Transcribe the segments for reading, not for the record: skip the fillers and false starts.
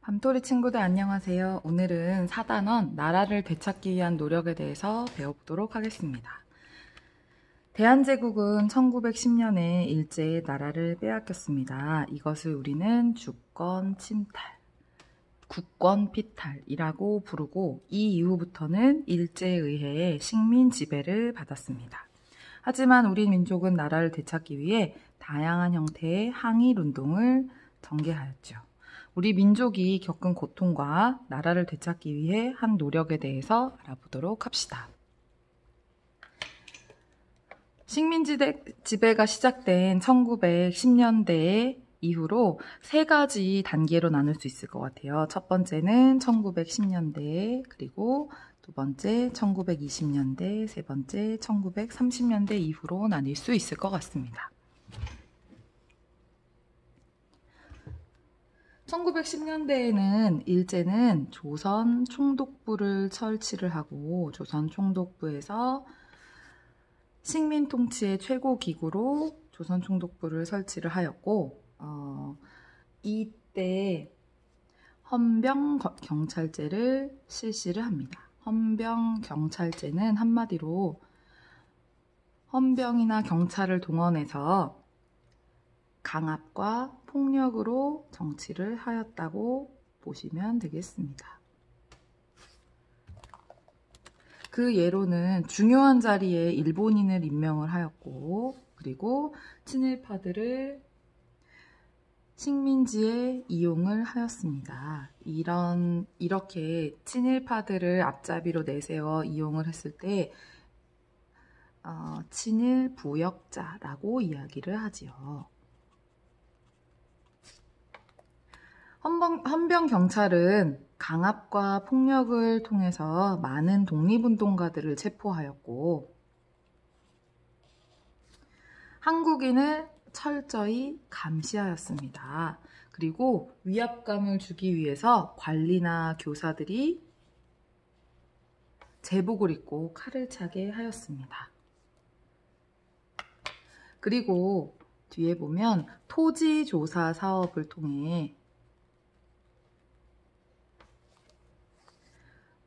밤토리 친구들 안녕하세요. 오늘은 4단원 나라를 되찾기 위한 노력에 대해서 배워보도록 하겠습니다. 대한제국은 1910년에 일제의 나라를 빼앗겼습니다. 이것을 우리는 주권 침탈, 국권 피탈이라고 부르고 이 이후부터는 일제에 의해 식민 지배를 받았습니다. 하지만 우리 민족은 나라를 되찾기 위해 다양한 형태의 항일 운동을 전개하였죠. 우리 민족이 겪은 고통과 나라를 되찾기 위해 한 노력에 대해서 알아보도록 합시다. 식민지배가 시작된 1910년대 이후로 세 가지 단계로 나눌 수 있을 것 같아요. 첫 번째는 1910년대, 그리고 두 번째 1920년대, 세 번째 1930년대 이후로 나뉠 수 있을 것 같습니다. 1910년대에는 일제는 조선 총독부를 설치를 하고 조선 총독부에서 식민 통치의 최고 기구로 조선 총독부를 설치를 하였고 이때 헌병 경찰제를 실시를 합니다. 헌병 경찰제는 한마디로 헌병이나 경찰을 동원해서 강압과 폭력으로 정치를 하였다고 보시면 되겠습니다. 그 예로는 중요한 자리에 일본인을 임명을 하였고, 그리고 친일파들을 식민지에 이용을 하였습니다. 이렇게 친일파들을 앞잡이로 내세워 이용을 했을 때 친일 부역자라고 이야기를 하지요. 헌병 경찰은 강압과 폭력을 통해서 많은 독립운동가들을 체포하였고 한국인을 철저히 감시하였습니다. 그리고 위압감을 주기 위해서 관리나 교사들이 제복을 입고 칼을 차게 하였습니다. 그리고 뒤에 보면 토지조사 사업을 통해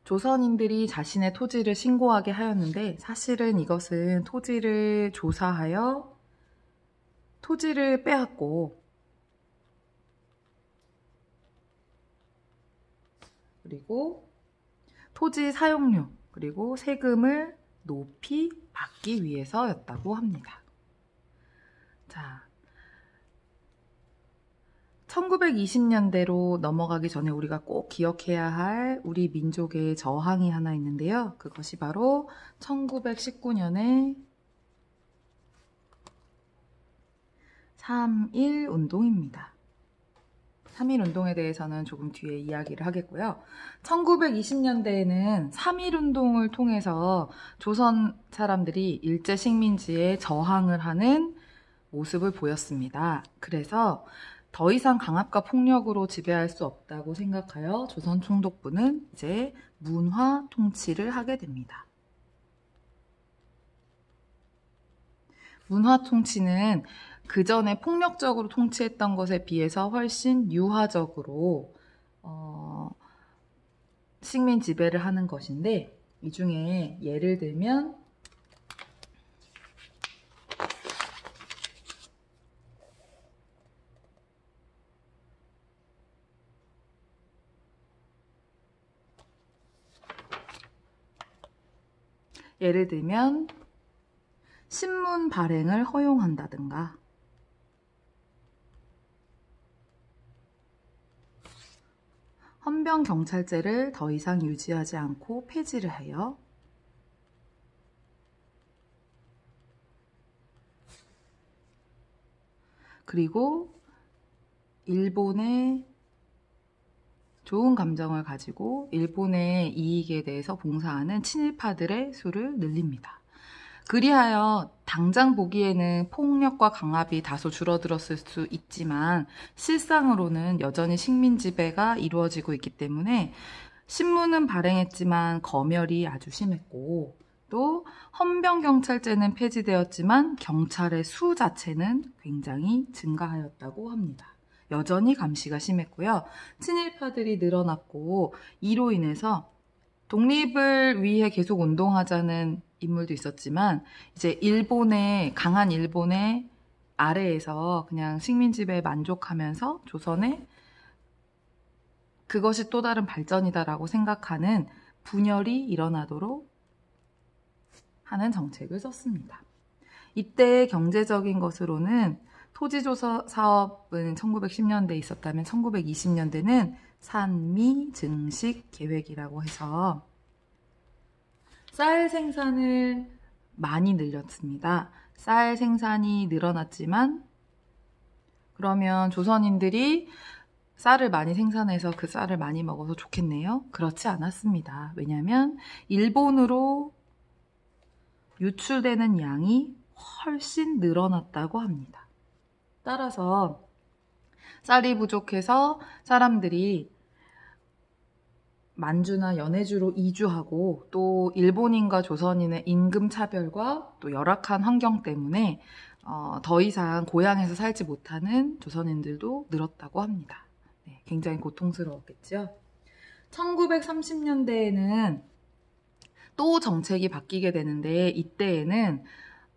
조선인들이 자신의 토지를 신고하게 하였는데 사실은 이것은 토지를 조사하여 토지를 빼앗고 그리고 토지 사용료 그리고 세금을 높이 받기 위해서였다고 합니다. 자, 1920년대로 넘어가기 전에 우리가 꼭 기억해야 할 우리 민족의 저항이 하나 있는데요. 그것이 바로 1919년의 3.1 운동입니다. 3.1 운동에 대해서는 조금 뒤에 이야기를 하겠고요. 1920년대에는 3.1 운동을 통해서 조선 사람들이 일제 식민지에 저항을 하는 모습을 보였습니다. 그래서 더 이상 강압과 폭력으로 지배할 수 없다고 생각하여 조선 총독부는 이제 문화 통치를 하게 됩니다. 문화 통치는 그 전에 폭력적으로 통치했던 것에 비해서 훨씬 유화적으로 식민 지배를 하는 것인데 이 중에 예를 들면 신문 발행을 허용한다든가 헌병 경찰제를 더 이상 유지하지 않고 폐지를 해요. 그리고 일본의 좋은 감정을 가지고 일본의 이익에 대해서 봉사하는 친일파들의 수를 늘립니다. 그리하여 당장 보기에는 폭력과 강압이 다소 줄어들었을 수 있지만 실상으로는 여전히 식민 지배가 이루어지고 있기 때문에 신문은 발행했지만 검열이 아주 심했고 또 헌병경찰제는 폐지되었지만 경찰의 수 자체는 굉장히 증가하였다고 합니다. 여전히 감시가 심했고요. 친일파들이 늘어났고 이로 인해서 독립을 위해 계속 운동하자는 인물도 있었지만 이제 강한 일본의 아래에서 그냥 식민지배에 만족하면서 조선의 그것이 또 다른 발전이다라고 생각하는 분열이 일어나도록 하는 정책을 썼습니다. 이때 경제적인 것으로는 토지조사 사업은 1910년대에 있었다면 1920년대는 산미 증식 계획이라고 해서 쌀 생산을 많이 늘렸습니다. 쌀 생산이 늘어났지만 그러면 조선인들이 쌀을 많이 생산해서 그 쌀을 많이 먹어서 좋겠네요? 그렇지 않았습니다. 왜냐하면 일본으로 유출되는 양이 훨씬 늘어났다고 합니다. 따라서 쌀이 부족해서 사람들이 만주나 연해주로 이주하고 또 일본인과 조선인의 임금 차별과 또 열악한 환경 때문에 더 이상 고향에서 살지 못하는 조선인들도 늘었다고 합니다. 네, 굉장히 고통스러웠겠죠. 1930년대에는 또 정책이 바뀌게 되는데 이때에는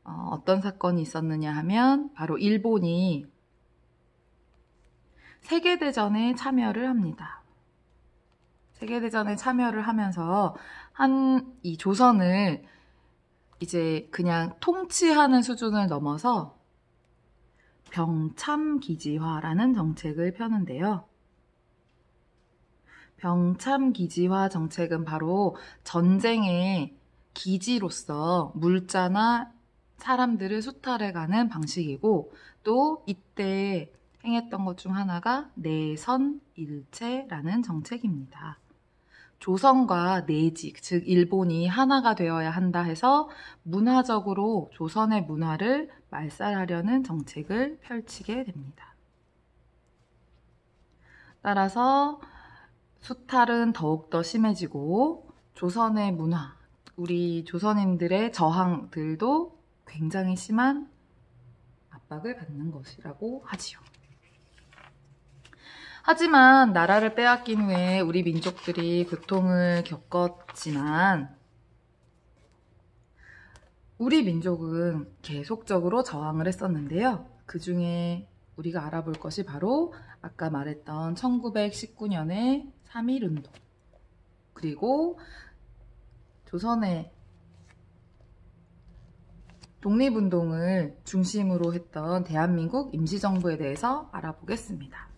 어떤 사건이 있었느냐 하면 바로 일본이 세계대전에 참여를 합니다. 세계대전에 참여를 하면서 이 조선을 이제 그냥 통치하는 수준을 넘어서 병참기지화라는 정책을 펴는데요. 병참기지화 정책은 바로 전쟁의 기지로서 물자나 사람들을 수탈해가는 방식이고 또 이때 행했던 것 중 하나가 내선일체라는 정책입니다. 조선과 내직, 즉 일본이 하나가 되어야 한다 해서 문화적으로 조선의 문화를 말살하려는 정책을 펼치게 됩니다. 따라서 수탈은 더욱더 심해지고 조선의 문화, 우리 조선인들의 저항들도 굉장히 심한 압박을 받는 것이라고 하지요. 하지만 나라를 빼앗긴 후에 우리 민족들이 고통을 겪었지만 우리 민족은 계속적으로 저항을 했었는데요. 그 중에 우리가 알아볼 것이 바로 아까 말했던 1919년의 3.1운동 그리고 조선의 독립운동을 중심으로 했던 대한민국 임시정부에 대해서 알아보겠습니다.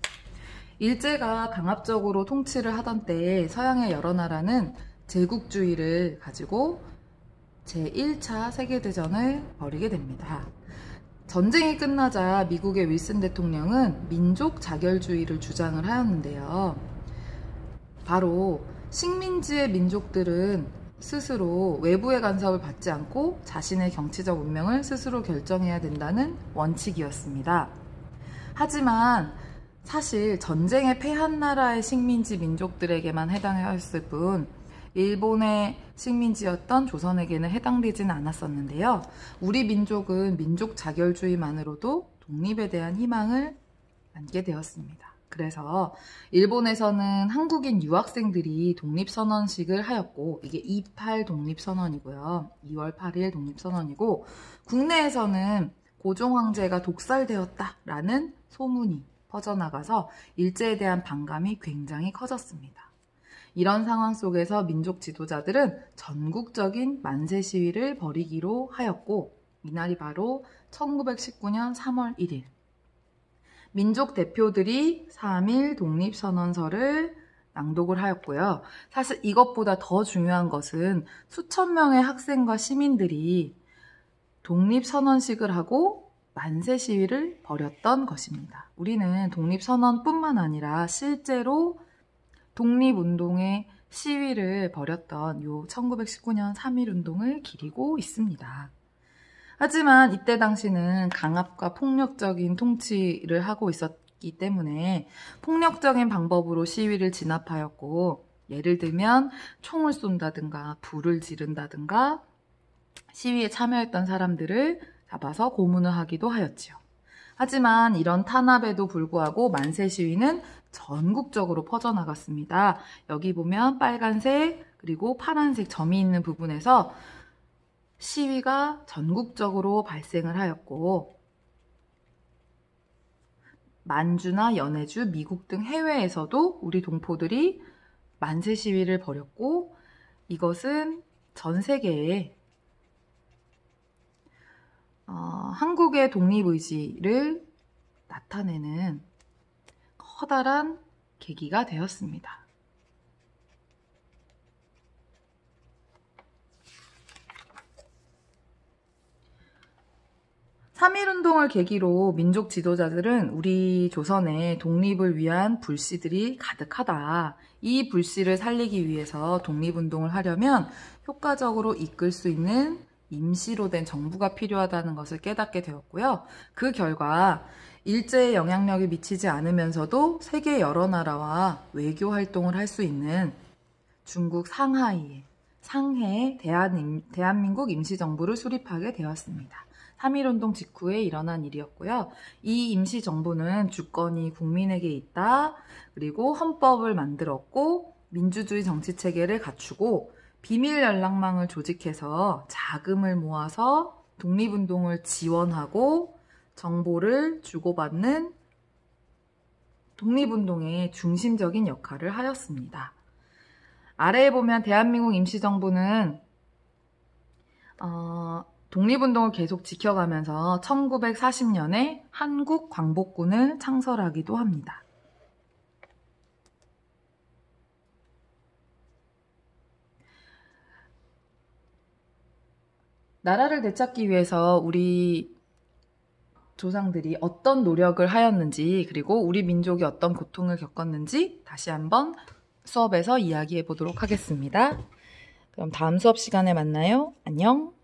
일제가 강압적으로 통치를 하던 때에 서양의 여러 나라는 제국주의를 가지고 제1차 세계대전을 벌이게 됩니다. 전쟁이 끝나자 미국의 윌슨 대통령은 민족 자결주의를 주장을 하였는데요. 바로 식민지의 민족들은 스스로 외부의 간섭을 받지 않고 자신의 정치적 운명을 스스로 결정해야 된다는 원칙이었습니다. 하지만 사실 전쟁에 패한 나라의 식민지 민족들에게만 해당하였을 뿐 일본의 식민지였던 조선에게는 해당되지는 않았었는데요. 우리 민족은 민족 자결주의만으로도 독립에 대한 희망을 안게 되었습니다. 그래서 일본에서는 한국인 유학생들이 독립선언식을 하였고 이게 2.8 독립선언이고요. 2월 8일 독립선언이고 국내에서는 고종황제가 독살되었다라는 소문이 퍼져나가서 일제에 대한 반감이 굉장히 커졌습니다. 이런 상황 속에서 민족 지도자들은 전국적인 만세 시위를 벌이기로 하였고 이날이 바로 1919년 3월 1일 민족 대표들이 3.1 독립선언서를 낭독을 하였고요. 사실 이것보다 더 중요한 것은 수천 명의 학생과 시민들이 독립선언식을 하고 만세 시위를 벌였던 것입니다. 우리는 독립선언뿐만 아니라 실제로 독립운동의 시위를 벌였던 요 1919년 3.1운동을 기리고 있습니다. 하지만 이때 당시는 강압과 폭력적인 통치를 하고 있었기 때문에 폭력적인 방법으로 시위를 진압하였고 예를 들면 총을 쏜다든가 불을 지른다든가 시위에 참여했던 사람들을 잡아서 고문을 하기도 하였지요. 하지만 이런 탄압에도 불구하고 만세 시위는 전국적으로 퍼져나갔습니다. 여기 보면 빨간색 그리고 파란색 점이 있는 부분에서 시위가 전국적으로 발생을 하였고, 만주나 연해주, 미국 등 해외에서도 우리 동포들이 만세 시위를 벌였고, 이것은 전 세계에 한국의 독립의지를 나타내는 커다란 계기가 되었습니다. 3.1운동을 계기로 민족 지도자들은 우리 조선의 독립을 위한 불씨들이 가득하다. 이 불씨를 살리기 위해서 독립운동을 하려면 효과적으로 이끌 수 있는 임시로 된 정부가 필요하다는 것을 깨닫게 되었고요. 그 결과 일제의 영향력이 미치지 않으면서도 세계 여러 나라와 외교 활동을 할 수 있는 중국 상해에 대한민국 임시정부를 수립하게 되었습니다. 3.1운동 직후에 일어난 일이었고요. 이 임시정부는 주권이 국민에게 있다. 그리고 헌법을 만들었고 민주주의 정치체계를 갖추고 비밀 연락망을 조직해서 자금을 모아서 독립운동을 지원하고 정보를 주고받는 독립운동의 중심적인 역할을 하였습니다. 아래에 보면 대한민국 임시정부는 독립운동을 계속 지켜가면서 1940년에 한국광복군을 창설하기도 합니다. 나라를 되찾기 위해서 우리 조상들이 어떤 노력을 하였는지, 그리고 우리 민족이 어떤 고통을 겪었는지 다시 한번 수업에서 이야기해 보도록 하겠습니다. 그럼 다음 수업 시간에 만나요. 안녕.